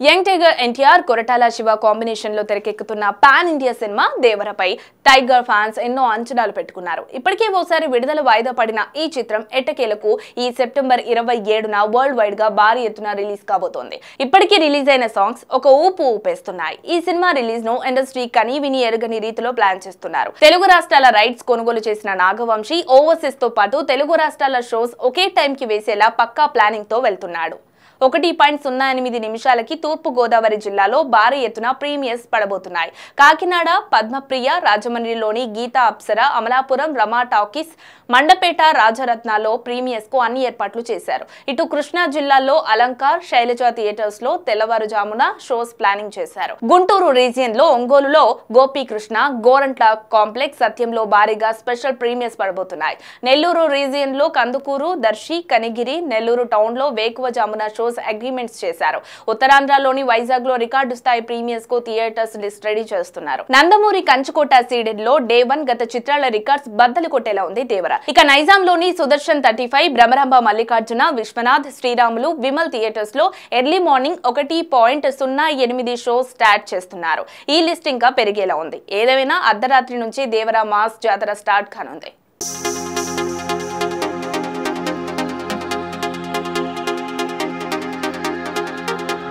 Young tiger NTR Koratala Siva combination లో తెరకెక్కుతున్న pan India cinema దేవరపై టైగర్ ఫ్యాన్స్ ఎన్నో అంచనాలు పెట్టుకున్నారు. ఇప్పటికే ఓసారి విడుదల వాయిదా పడిన ఈ చిత్రం ఎట్టకేలకు ఈ సెప్టెంబర్ 27న వరల్డ్ వైడ్ గా భారీ ఎత్తున రిలీజ్ కాబోతోంది. ఇప్పటికే రిలీజ్ అయిన సాంగ్స్ ఒక ఊపు ఊపేస్తున్నాయి. ఈ సినిమా రిలీజ్ ను ఇండస్ట్రీ కనీవిని ఎరుగని రీతిలో ప్లాన్ చేస్తున్నారు. తెలుగు రాష్ట్రాల రైట్స్ కొనుగోలు చేసిన నాగవంశీ ఓవర్సీస్ తో పాటు తెలుగు రాష్ట్రాల షోస్ ఒకే టైం కి వేసేలా పక్కా ప్లానింగ్ తో వెళ్తున్నాడు. 1.08 నిమిషాలకి తూర్పు గోదావరి జిల్లాలో భారీ ఎత్తున ప్రీమియర్స్ పడబోతున్నాయి. కాకినాడ, పద్మప్రియ, రాజమండ్రిలోని గీతా అప్సర, అమలాపురం, రమా టాకీస్, మండపేట, రాజరత్నాల్లో ప్రీమియర్స్ కు అన్ని ఏర్పాట్లు చేశారు. ఇటు కృష్ణా జిల్లాలో అలంకార్, శైలజ థియేటర్స్ లో తెల్లవారుజామున షోస్ ప్లానింగ్ చేశారు. గుంటూరు రీజియన్ లో ఒంగోలులో గోపీకృష్ణ, గోరంట్ల కాంప్లెక్స్, సత్యంలో భారీగా స్పెషల్ ప్రీమియర్స్ పడబోతున్నాయి. నెల్లూరు రీజియన్ లో కందుకూరు, దర్శి, కనిగిరి, నెల్లూరు టౌన్ లో వేకువజామున షోస్ అగ్రిమెంట్స్ చేశారు. ఉత్తరాంధ్రలోని వైజాగ్ లో రికార్డు స్థాయి ప్రీమియర్స్ కు థియేటర్స్ లిస్ట్ రెడీ చేస్తున్నారు. నందమూరి కంచుకోట సీడెడ్ లో డే 1 గత చిత్రాల రికార్డ్స్ బద్దలు కొట్టేలా ఉంది దేవర. ఇక నైజాంలోని సుదర్శన్ 35, భ్రమరాంబ మల్లికార్జున, విశ్వనాథ్, శ్రీరాములు, విమల్ థియేటర్స్ లో ఎర్లీ మార్నింగ్ 1.08 షోస్ స్టార్ట్ చేస్తున్నారు. ఈ లిస్ట్ ఇంకా పెరిగేలా ఉంది. ఏదేమైనా అర్ధరాత్రి నుంచి దేవర మాస్ జాతర స్టార్ట్ కానుంది.